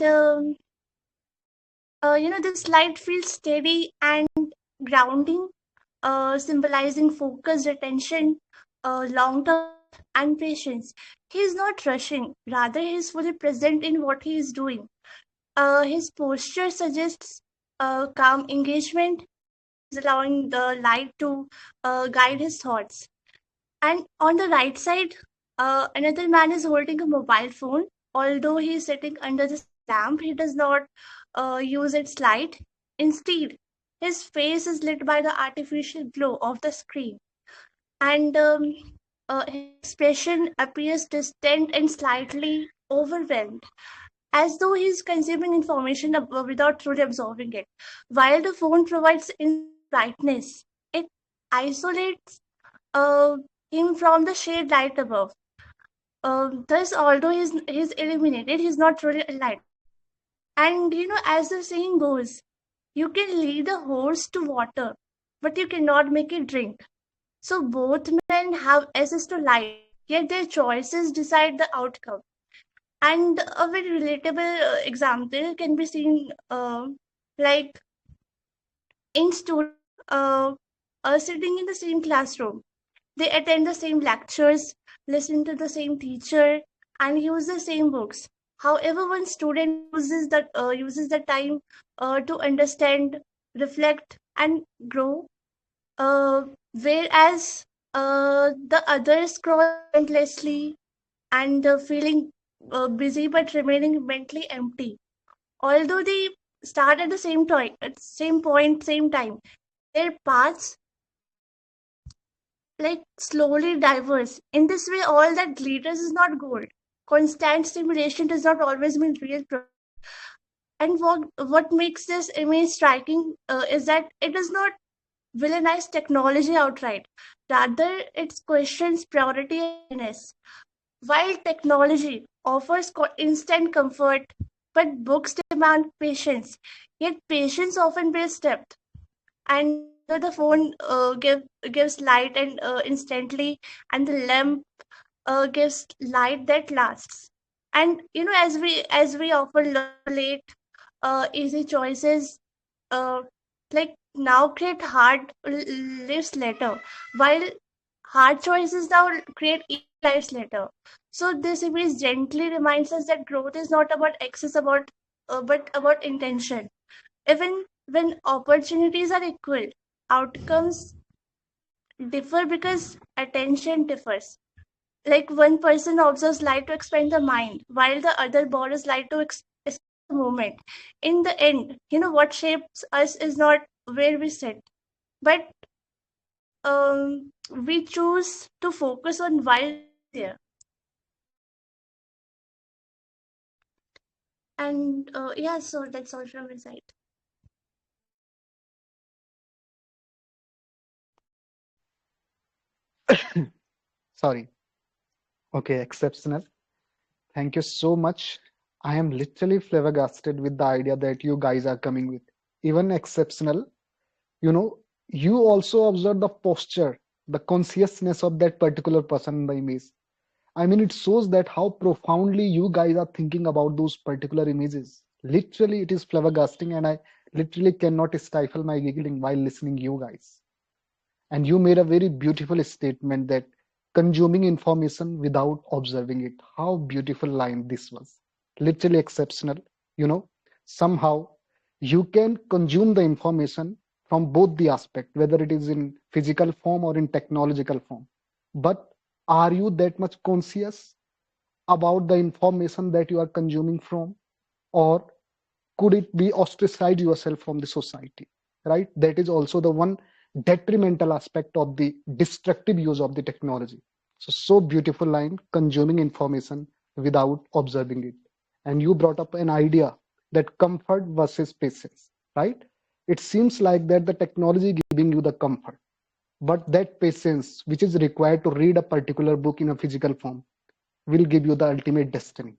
this light feels steady and grounding, symbolizing focused attention, long-term depth, and patience. He is not rushing; rather, he is fully present in what he is doing. His posture suggests calm engagement. He is allowing the light to guide his thoughts. And on the right side, another man is holding a mobile phone. Although he is sitting under the same lamp, he does not use its light. Instead, his face is lit by the artificial glow of the screen, and his expression appears distant and slightly overwhelmed, as though he is consuming information without truly absorbing it. While the phone provides instant brightness, it isolates uh, him from the shade light above. Thus, although he's illuminated, he's not truly enlightened. And as the saying goes, you can lead a horse to water, but you cannot make it drink. So both men have access to light, yet their choices decide the outcome. And a very relatable example can be seen like in students sitting in the same classroom. They attend the same lectures, listen to the same teacher, and use the same books. However, one student uses the time to understand, reflect, and grow, uh, whereas the others scroll endlessly and feeling busy but remaining mentally empty. Although they start at the same point, same time, their paths like slowly diverse. In this way, all that glitters is not gold. Constant stimulation does not always mean real progress. And what makes this image striking is that it does not villainize technology outright. Rather, it questions priority and fairness. While technology offers instant comfort, but books demand patience. Yet patience often builds depth. And the phone gives light and instantly, and the lamp gives light that lasts. And as we often learn late, easy choices uh, like now create hard lives later, while hard choices now create easy lives later. So this image gently reminds us that growth is not about excess, but about intention. Even when opportunities are equal, outcomes differ because attention differs. Like one person observes light to expand the mind, while the other borrows light to expand the moment. In the end, what shapes us is not where we sit, but we choose to focus on while there. And yeah, so that's all from my side. Sorry. Okay, exceptional. Thank you so much. I am literally flabbergasted with the idea that you guys are coming with. Even exceptional, you know, you also observe the posture, the consciousness of that particular person in the image. I mean, it shows that how profoundly you guys are thinking about those particular images. Literally, it is flabbergasting, and I literally cannot stifle my giggling while listening you guys. And you made a very beautiful statement that consuming information without observing it. How beautiful line this was. Literally exceptional. You know, somehow you can consume the information from both the aspect, whether it is in physical form or in technological form. But Are you that much conscious about the information that you are consuming from? Or could it be ostracize yourself from the society, right? That is also the one detrimental aspect of the destructive use of the technology. So beautiful line, consuming information without observing it. And you brought up an idea that comfort versus patience, right? It seems like that the technology giving you the comfort, but that patience which is required to read a particular book in a physical form will give you the ultimate destiny.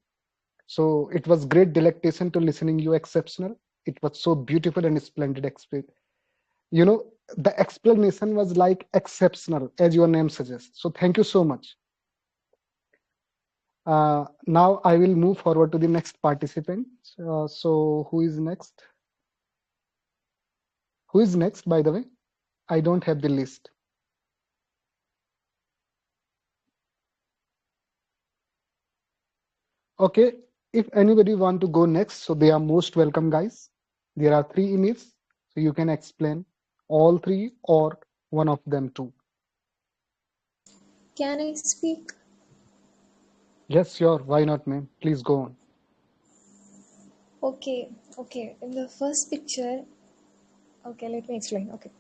So it was great delectation to listening you exceptional. It was so beautiful and splendid experience. You know, the explanation was like exceptional, as your name suggests. So thank you so much. Now I will move forward to the next participant. So who is next? Who is next, by the way? I don't have the list. Okay, if anybody want to go next, so they are most welcome, guys. There are 3 images, so you can explain all 3 or one of them too. Can I speak? Yes, sure. Why not, ma'am? Please go on. Okay. In the first picture, okay, let me explain. Okay.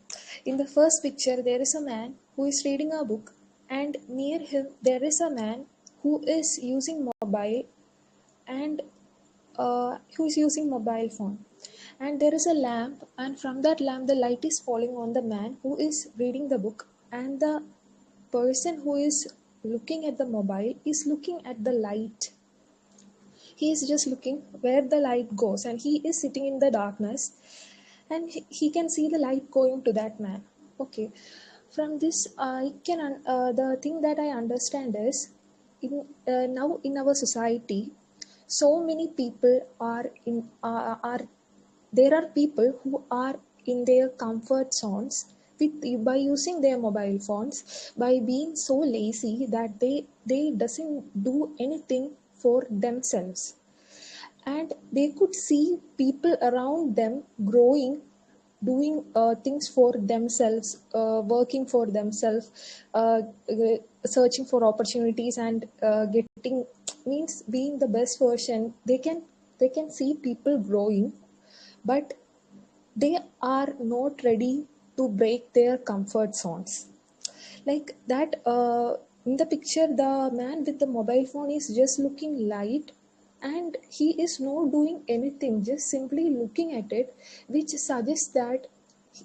In the first picture, there is a man who is reading a book, and near him, there is a man who is using mobile and who is using mobile phone. And there is a lamp, and from that lamp, the light is falling on the man who is reading the book, and the person who is looking at the mobile is looking at the light. He is just looking where the light goes, and he is sitting in the darkness, and he can see the light going to that man. Okay, from this I can the thing that I understand is now in our society, so many people are there are people who are in their comfort zones by using their mobile phones, by being so lazy that they doesn't do anything for themselves, and they could see people around them growing, doing things for themselves, working for themselves, searching for opportunities, and getting, means being the best version. They can see people growing, but they are not ready to break their comfort zones. Like that, in the picture, the man with the mobile phone is just looking light, and he is not doing anything, just simply looking at it, which suggests that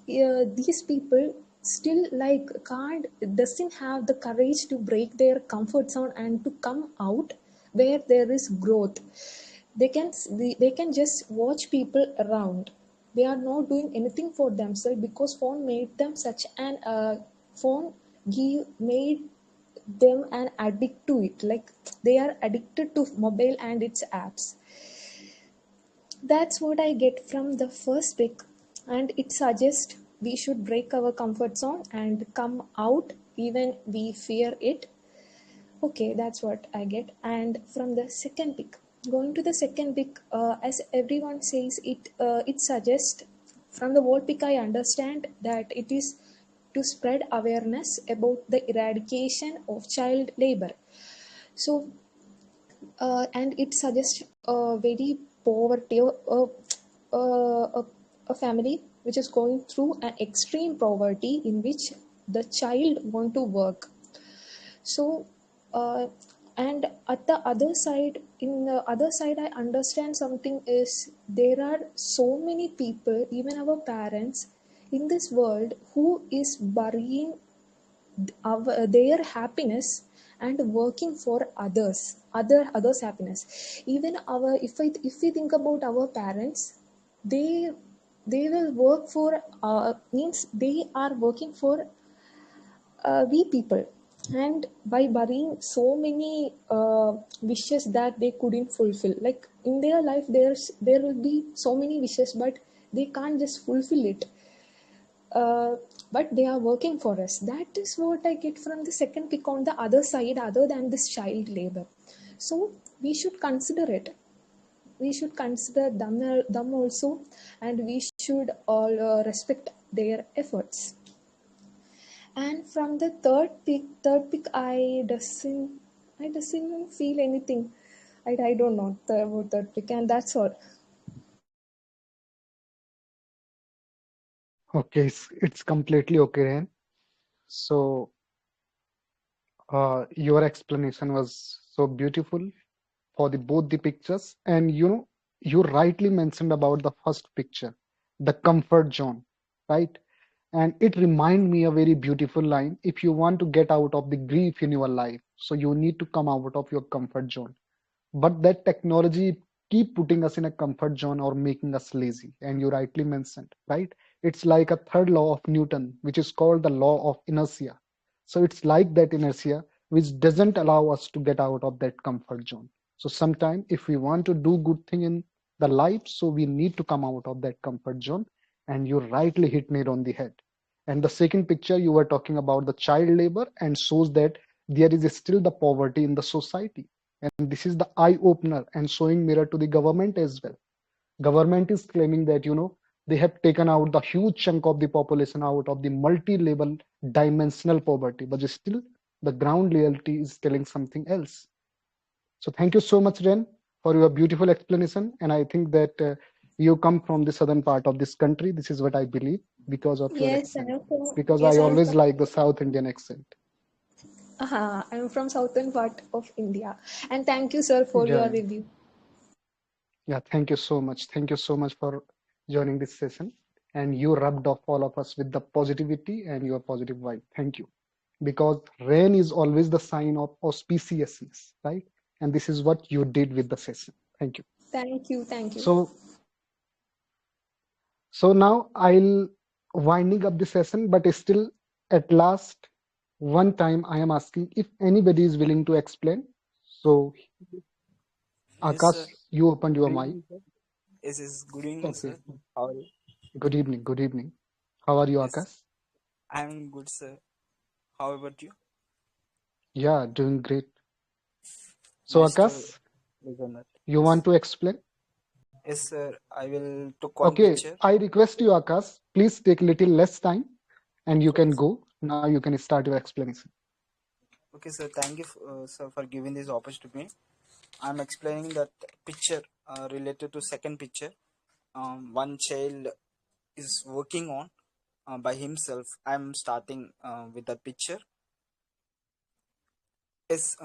these people still like can't doesn't have the courage to break their comfort zone and to come out where there is growth. They can just watch people around. They are not doing anything for themselves because phone made them such an phone give made them an addict to it. Like they are addicted to mobile and its apps. That's what I get from the first pick, and it suggests we should break our comfort zone and come out even we fear it. Okay, that's what I get. And from the second pick, going to the second pick, as everyone says, it suggests, from the word pick I understand that it is to spread awareness about the eradication of child labor. So and it suggests a very poverty, a family which is going through an extreme poverty in which the child want to work. So and at the other side, in the other side, I understand something is there are so many people, even our parents in this world, who is burying their happiness and working for others happiness. Even our, if we think about our parents, they will work for means they are working for we people, and by burying so many wishes that they couldn't fulfill. Like in their life there will be so many wishes, but they can't just fulfill it, but they are working for us. That is what I get from the second pick on the other side, other than this child labor. So we should consider it. We should consider them also, and we should all respect their efforts. And from the third pick, I doesn't feel anything. I don't know about third pick, and that's all. Okay, it's completely okay, Ren. So, your explanation was so beautiful for the both the pictures, and you rightly mentioned about the first picture, the comfort zone, right? And it remind me a very beautiful line. If you want to get out of the grief in your life, so you need to come out of your comfort zone. But that technology keep putting us in a comfort zone or making us lazy. And you rightly mentioned, right? It's like a third law of Newton, which is called the law of inertia. So it's like that inertia which doesn't allow us to get out of that comfort zone. So sometime if we want to do good thing in the life, so we need to come out of that comfort zone. And you rightly hit nail on the head. And the second picture, you were talking about the child labor and shows that there is still the poverty in the society. And this is the eye opener and showing mirror to the government as well. Government is claiming that they have taken out the huge chunk of the population out of the multi-level dimensional poverty, but still the ground reality is telling something else. So thank you so much, Ren, for your beautiful explanation. And I think that you come from the southern part of this country. This is what I believe because of your Yes, accent. Because I I'm always from like the South Indian accent. I'm from southern part of India. And thank you, sir, for Yeah, your yeah. review. Yeah, thank you so much. Thank you so much for joining this session. And you rubbed off all of us with the positivity and your positive vibe. Thank you. Because rain is always the sign of auspiciousness, right? And this is what you did with the session. Thank you. Thank you, thank you. So now I'll winding up the session, but still at last one time I am asking if anybody is willing to explain. So Yes, Akash, sir. you opened your Good mic. evening, sir. Yes, good evening, Okay. sir. How are you? Good evening. Good evening. How are you, Yes, Akash? I'm good, sir. How about you? Yeah, doing great. So Nice to Akash, listen that. you Yes. want to explain? Yes, sir. I will took one Okay, picture. I request you, Akash, please take little less time and you Okay, can go. Now you can start your explanation. okay, sir. Thank you, sir, for giving this opportunity to me. I'm explaining that picture related to second picture. One child is working on by himself. I'm starting with the picture. Yes,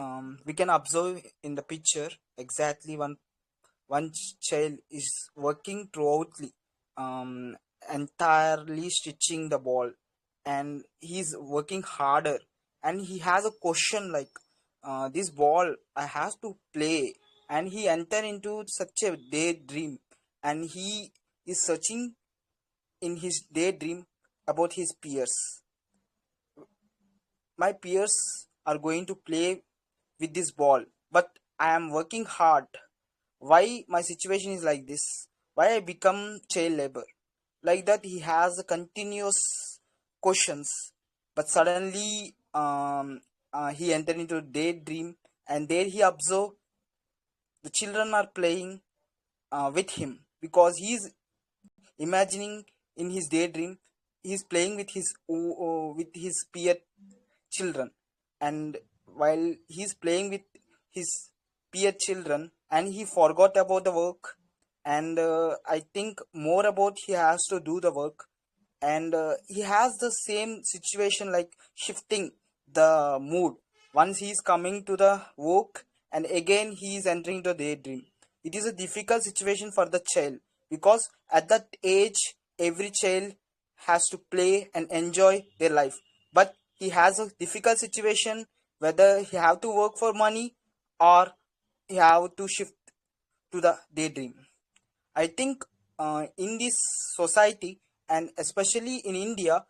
we can observe in the picture exactly one child is working throughoutly, um, entirely stitching the ball, and he's working harder. And he has a question like, "This ball I have to play," and he enter into such a daydream, and he is searching in his daydream about his peers. My peers are going to play with this ball, but I am working hard. Why my situation is like this? Why I become child labor? Like that, he has a continuous questions, but suddenly he entered into a daydream, and there he observed the children are playing with him, because he is imagining in his daydream he's playing with his peer children. And while he's playing with his peer children, and he forgot about the work, and I think more about he has to do the work, and he has the same situation like shifting the mood once he is coming to the work, and again he is entering the daydream. It is a difficult situation for the child, because at that age every child has to play and enjoy their life, but he has a difficult situation whether he have to work for money or he have to shift to the daydream. I think in this society, and especially in India,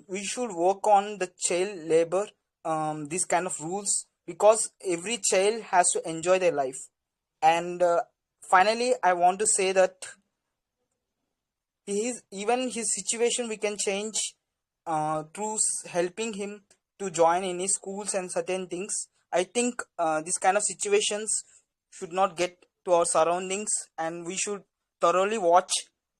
we should work on the child labor, this kind of rules, because every child has to enjoy their life. And finally, I want to say that even his situation we can change through helping him to join any schools and certain things. I think this kind of situations should not get to our surroundings, and we should thoroughly watch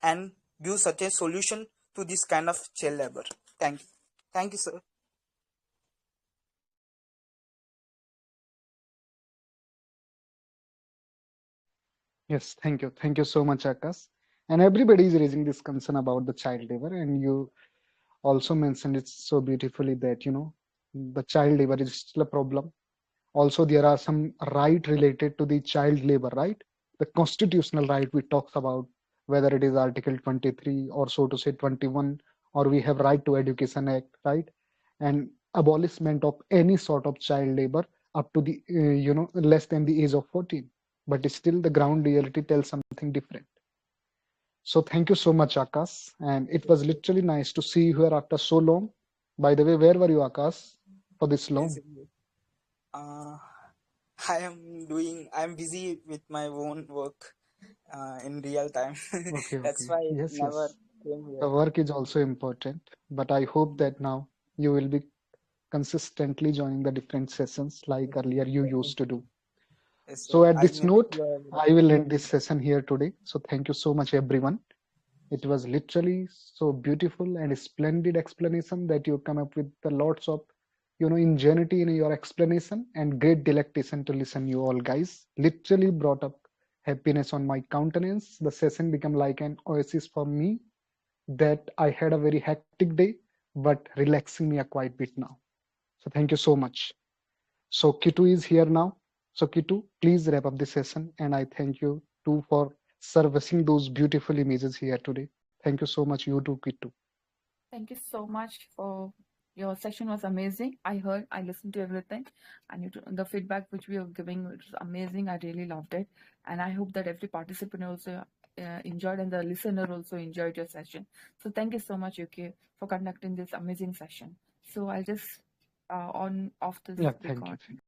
and give such a solution to this kind of child labor. Thank you. Thank you, sir. Yes, thank you. Thank you so much, Akash. And everybody is raising this concern about the child labor, and you also mentioned it so beautifully that, the child labor is still a problem. Also, there are some right related to the child labor, right? The constitutional right we talks about, whether it is Article 23 or so to say 21, or we have Right to Education Act, right? And abolishment of any sort of child labor up to the, less than the age of 14. But still, the ground reality tells something different. So thank you so much, Akash. And it was literally nice to see you here after so long. By the way, where were you, Akash, for this long? Uh, I'm busy with my own work in real time. Okay, That's okay. why I Yes, never yes. came here. The work is also important, but I hope that now you will be consistently joining the different sessions like earlier you used to do. Yes, So sir. at I this miss note, your. I will end this session here today. So thank you so much, everyone. It was literally so beautiful and splendid explanation that you come up with the lots of, ingenuity in your explanation and great delectation to listen you all guys. Literally brought up happiness on my countenance. The session became like an oasis for me that I had a very hectic day, but relaxing me a quiet bit now. So thank you so much. So Kitu is here now. So Kitu, please wrap up the session, and I thank you too for servicing those beautiful images here today. Thank you so much, you too, Kitu. Thank you so much for your session was amazing. I listened to everything, and the feedback which we are giving was amazing. I really loved it, and I hope that every participant also enjoyed, and the listener also enjoyed your session. So thank you so much, UK, for conducting this amazing session. So I'll just on off this Yeah, thank record. you.